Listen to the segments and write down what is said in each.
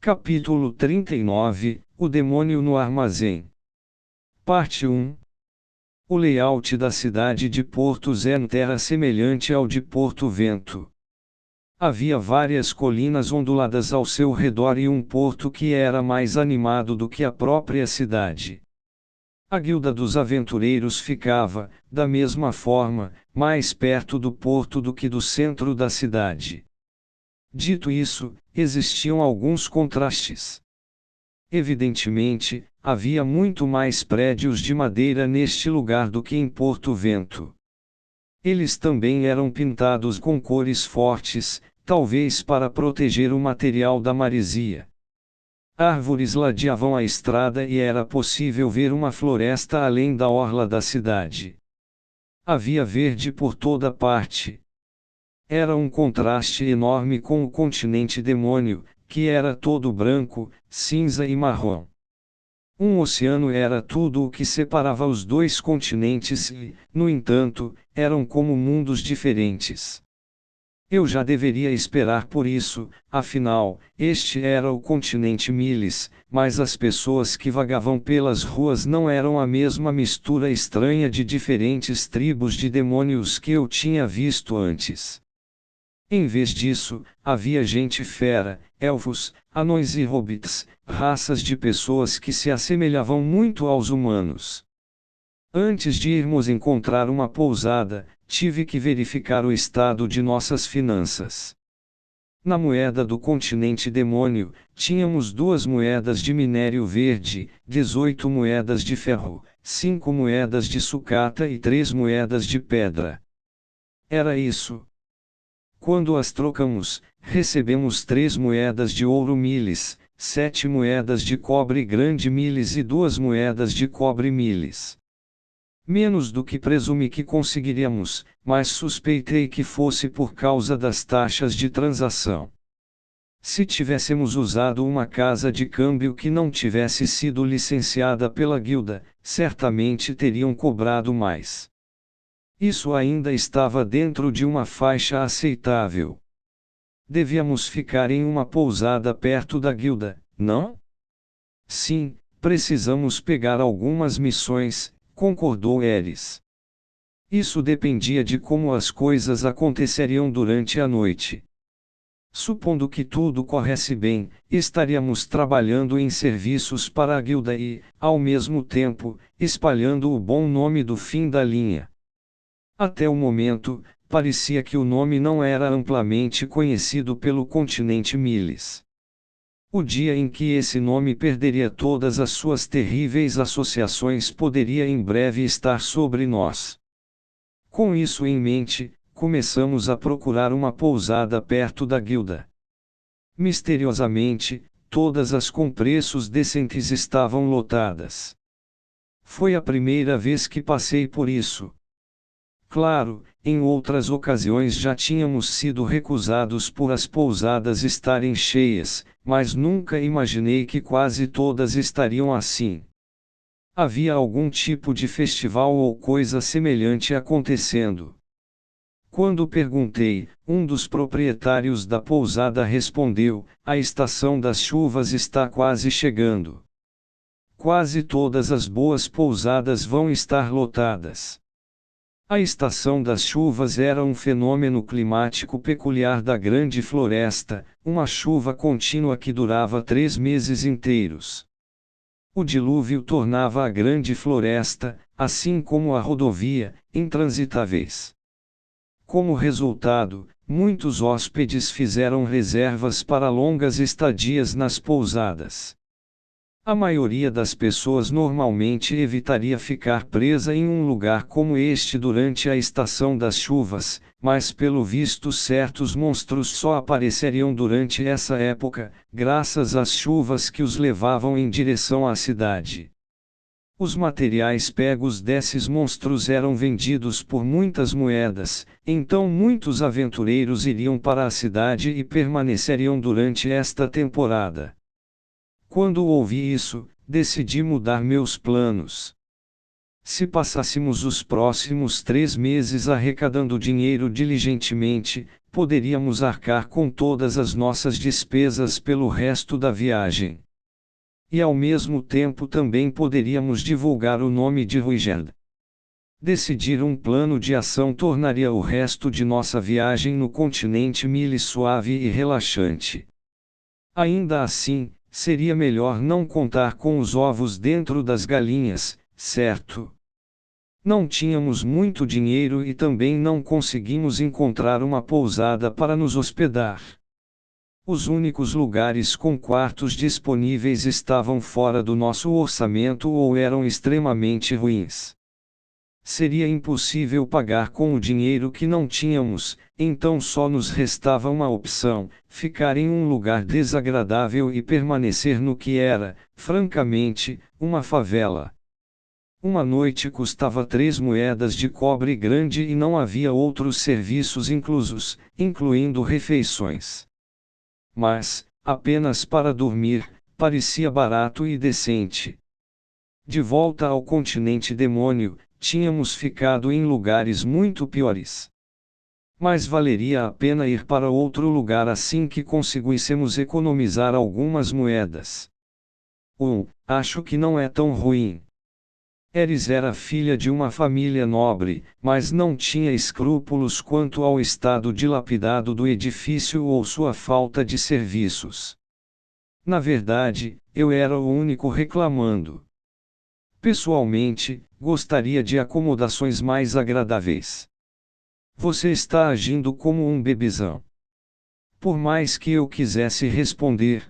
Capítulo 39 O demônio no armazém. Parte 1. O layout da cidade de Porto Zeno era semelhante ao de Porto Vento. Havia várias colinas onduladas ao seu redor e um porto que era mais animado do que a própria cidade. A Guilda dos Aventureiros ficava, da mesma forma, mais perto do porto do que do centro da cidade. Dito isso, existiam alguns contrastes. Evidentemente, havia muito mais prédios de madeira neste lugar do que em Porto Vento. Eles também eram pintados com cores fortes, talvez para proteger o material da maresia. Árvores ladeavam a estrada e era possível ver uma floresta além da orla da cidade. Havia verde por toda parte. Era um contraste enorme com o continente demônio, que era todo branco, cinza e marrom. Um oceano era tudo o que separava os dois continentes e, no entanto, eram como mundos diferentes. Eu já deveria esperar por isso, afinal, este era o continente Miles, mas as pessoas que vagavam pelas ruas não eram a mesma mistura estranha de diferentes tribos de demônios que eu tinha visto antes. Em vez disso, havia gente fera, elfos, anões e hobbits, raças de pessoas que se assemelhavam muito aos humanos. Antes de irmos encontrar uma pousada, tive que verificar o estado de nossas finanças. Na moeda do continente demônio, tínhamos 2 moedas de minério verde, 18 moedas de ferro, 5 moedas de sucata e 3 moedas de pedra. Era isso. Quando as trocamos, recebemos 3 moedas de ouro miles, 7 moedas de cobre grande miles e 2 moedas de cobre miles. Menos do que presumi que conseguiríamos, mas suspeitei que fosse por causa das taxas de transação. Se tivéssemos usado uma casa de câmbio que não tivesse sido licenciada pela guilda, certamente teriam cobrado mais. Isso ainda estava dentro de uma faixa aceitável. Devíamos ficar em uma pousada perto da guilda, não? Sim, precisamos pegar algumas missões, concordou Eris. Isso dependia de como as coisas aconteceriam durante a noite. Supondo que tudo corresse bem, estaríamos trabalhando em serviços para a guilda e, ao mesmo tempo, espalhando o bom nome do fim da linha. Até o momento, parecia que o nome não era amplamente conhecido pelo continente Miles. O dia em que esse nome perderia todas as suas terríveis associações poderia em breve estar sobre nós. Com isso em mente, começamos a procurar uma pousada perto da guilda. Misteriosamente, todas as com preços decentes estavam lotadas. Foi a primeira vez que passei por isso. Claro, em outras ocasiões já tínhamos sido recusados por as pousadas estarem cheias, mas nunca imaginei que quase todas estariam assim. Havia algum tipo de festival ou coisa semelhante acontecendo. Quando perguntei, um dos proprietários da pousada respondeu: a estação das chuvas está quase chegando. Quase todas as boas pousadas vão estar lotadas. A estação das chuvas era um fenômeno climático peculiar da Grande Floresta, uma chuva contínua que durava 3 meses inteiros. O dilúvio tornava a Grande Floresta, assim como a rodovia, intransitáveis. Como resultado, muitos hóspedes fizeram reservas para longas estadias nas pousadas. A maioria das pessoas normalmente evitaria ficar presa em um lugar como este durante a estação das chuvas, mas pelo visto certos monstros só apareceriam durante essa época, graças às chuvas que os levavam em direção à cidade. Os materiais pegos desses monstros eram vendidos por muitas moedas, então muitos aventureiros iriam para a cidade e permaneceriam durante esta temporada. Quando ouvi isso, decidi mudar meus planos. Se passássemos os próximos 3 meses arrecadando dinheiro diligentemente, poderíamos arcar com todas as nossas despesas pelo resto da viagem. E ao mesmo tempo também poderíamos divulgar o nome de Ruigerd. Decidir um plano de ação tornaria o resto de nossa viagem no continente Mille suave e relaxante. Ainda assim, seria melhor não contar com os ovos dentro das galinhas, certo? Não tínhamos muito dinheiro e também não conseguimos encontrar uma pousada para nos hospedar. Os únicos lugares com quartos disponíveis estavam fora do nosso orçamento ou eram extremamente ruins. Seria impossível pagar com o dinheiro que não tínhamos, então só nos restava uma opção: ficar em um lugar desagradável e permanecer no que era, francamente, uma favela. Uma noite custava 3 moedas de cobre grande e não havia outros serviços inclusos, incluindo refeições. Mas, apenas para dormir, parecia barato e decente. De volta ao continente demônio, tínhamos ficado em lugares muito piores. Mas valeria a pena ir para outro lugar assim que conseguíssemos economizar algumas moedas. Acho que não é tão ruim. Eris era filha de uma família nobre, mas não tinha escrúpulos quanto ao estado dilapidado do edifício ou sua falta de serviços. Na verdade, eu era o único reclamando. Pessoalmente, gostaria de acomodações mais agradáveis. Você está agindo como um bebezão. Por mais que eu quisesse responder,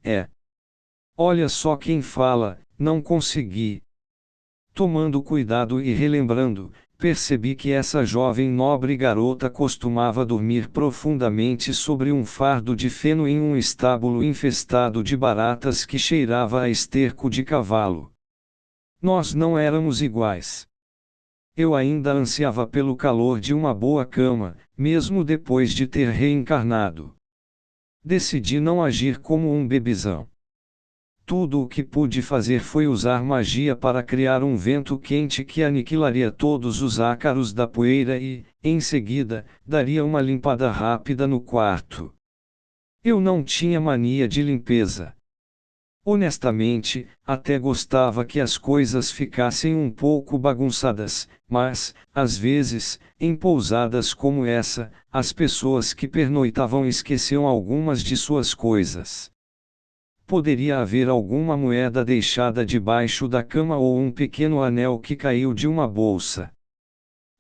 é. Olha só quem fala, não consegui. Tomando cuidado e relembrando, percebi que essa jovem nobre garota costumava dormir profundamente sobre um fardo de feno em um estábulo infestado de baratas que cheirava a esterco de cavalo. Nós não éramos iguais. Eu ainda ansiava pelo calor de uma boa cama, mesmo depois de ter reencarnado. Decidi não agir como um bebezão. Tudo o que pude fazer foi usar magia para criar um vento quente que aniquilaria todos os ácaros da poeira e, em seguida, daria uma limpada rápida no quarto. Eu não tinha mania de limpeza. Honestamente, até gostava que as coisas ficassem um pouco bagunçadas, mas, às vezes, em pousadas como essa, as pessoas que pernoitavam esqueciam algumas de suas coisas. Poderia haver alguma moeda deixada debaixo da cama ou um pequeno anel que caiu de uma bolsa.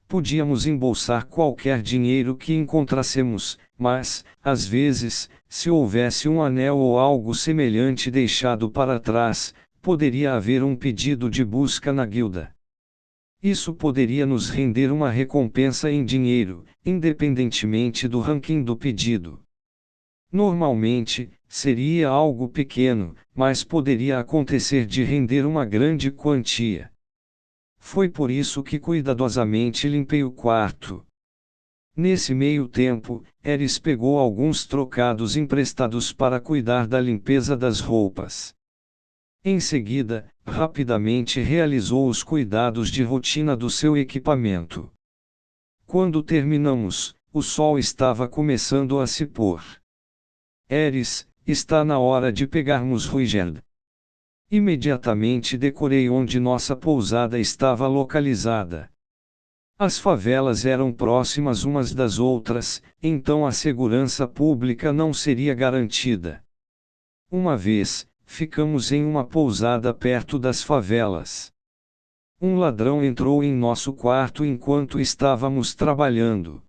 Podíamos embolsar qualquer dinheiro que encontrássemos, mas, às vezes, se houvesse um anel ou algo semelhante deixado para trás, poderia haver um pedido de busca na guilda. Isso poderia nos render uma recompensa em dinheiro, independentemente do ranking do pedido. Normalmente, seria algo pequeno, mas poderia acontecer de render uma grande quantia. Foi por isso que cuidadosamente limpei o quarto. Nesse meio tempo, Eris pegou alguns trocados emprestados para cuidar da limpeza das roupas. Em seguida, rapidamente realizou os cuidados de rotina do seu equipamento. Quando terminamos, o sol estava começando a se pôr. Eris, está na hora de pegarmos Ruigerd. Imediatamente decorei onde nossa pousada estava localizada. As favelas eram próximas umas das outras, então a segurança pública não seria garantida. Uma vez, ficamos em uma pousada perto das favelas. Um ladrão entrou em nosso quarto enquanto estávamos trabalhando.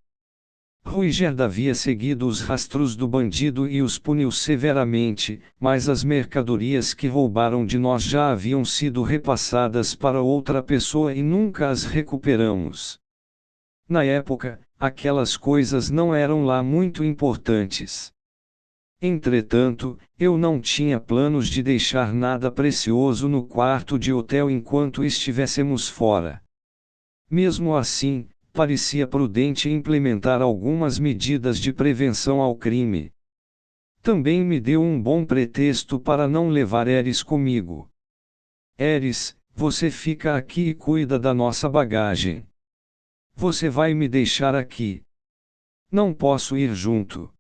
Ruigerd havia seguido os rastros do bandido e os puniu severamente, mas as mercadorias que roubaram de nós já haviam sido repassadas para outra pessoa e nunca as recuperamos. Na época, aquelas coisas não eram lá muito importantes. Entretanto, eu não tinha planos de deixar nada precioso no quarto de hotel enquanto estivéssemos fora. Mesmo assim, parecia prudente implementar algumas medidas de prevenção ao crime. Também me deu um bom pretexto para não levar Eris comigo. Eris, você fica aqui e cuida da nossa bagagem. Você vai me deixar aqui. Não posso ir junto.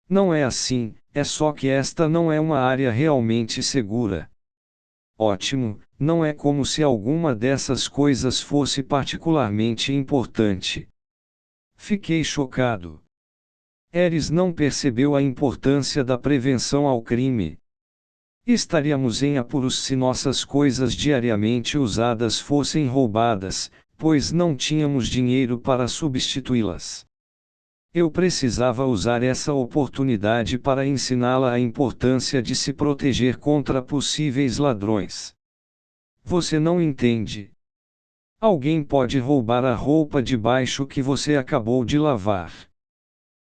Não é assim, é só que esta não é uma área realmente segura. Ótimo, não é como se alguma dessas coisas fosse particularmente importante. Fiquei chocado. Eris não percebeu a importância da prevenção ao crime. Estaríamos em apuros se nossas coisas diariamente usadas fossem roubadas, pois não tínhamos dinheiro para substituí-las. Eu precisava usar essa oportunidade para ensiná-la a importância de se proteger contra possíveis ladrões. Você não entende. Alguém pode roubar a roupa de baixo que você acabou de lavar.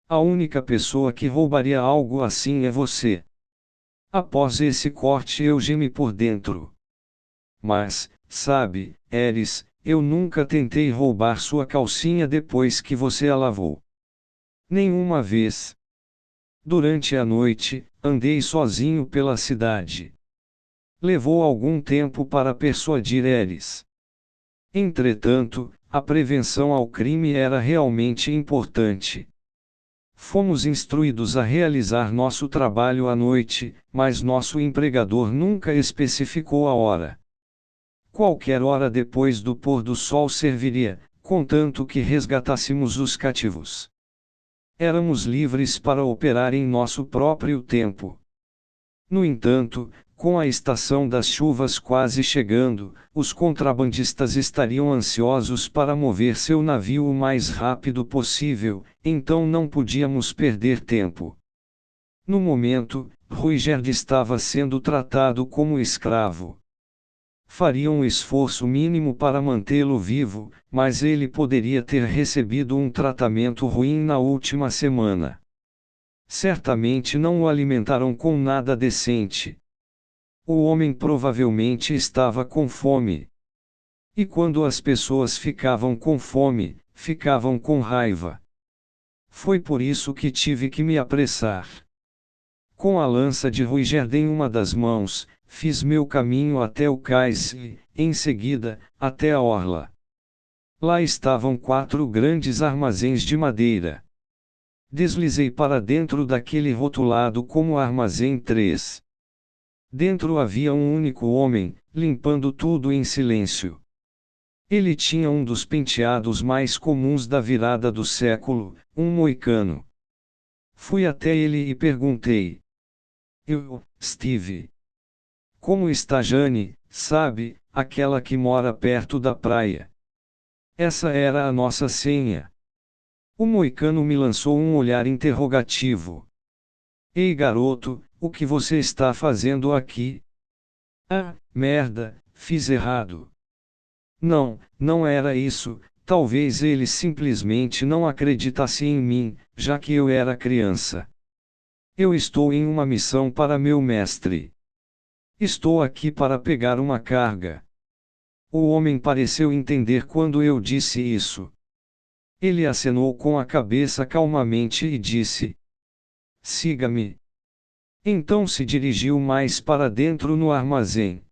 A única pessoa que roubaria algo assim é você. Após esse corte eu gemi por dentro. Mas, sabe, Eris, eu nunca tentei roubar sua calcinha depois que você a lavou. Nenhuma vez. Durante a noite, andei sozinho pela cidade. Levou algum tempo para persuadir Eris. Entretanto, a prevenção ao crime era realmente importante. Fomos instruídos a realizar nosso trabalho à noite, mas nosso empregador nunca especificou a hora. Qualquer hora depois do pôr do sol serviria, contanto que resgatássemos os cativos. Éramos livres para operar em nosso próprio tempo. No entanto, com a estação das chuvas quase chegando, os contrabandistas estariam ansiosos para mover seu navio o mais rápido possível, então não podíamos perder tempo. No momento, Ruigerd estava sendo tratado como escravo. Fariam um esforço mínimo para mantê-lo vivo, mas ele poderia ter recebido um tratamento ruim na última semana. Certamente não o alimentaram com nada decente. O homem provavelmente estava com fome. E quando as pessoas ficavam com fome, ficavam com raiva. Foi por isso que tive que me apressar. Com a lança de Ruigerd em uma das mãos, fiz meu caminho até o cais e, em seguida, até a orla. Lá estavam 4 grandes armazéns de madeira. Deslizei para dentro daquele rotulado como Armazém 3. Dentro havia um único homem, limpando tudo em silêncio. Ele tinha um dos penteados mais comuns da virada do século, um moicano. Fui até ele e perguntei: Steve. Como está Jane, sabe, aquela que mora perto da praia? Essa era a nossa senha. O moicano me lançou um olhar interrogativo. Ei garoto, o que você está fazendo aqui? Ah, merda, fiz errado. Não, não era isso, talvez ele simplesmente não acreditasse em mim, já que eu era criança. Eu estou em uma missão para meu mestre. Estou aqui para pegar uma carga. O homem pareceu entender quando eu disse isso. Ele acenou com a cabeça calmamente e disse: Siga-me. Então se dirigiu mais para dentro no armazém.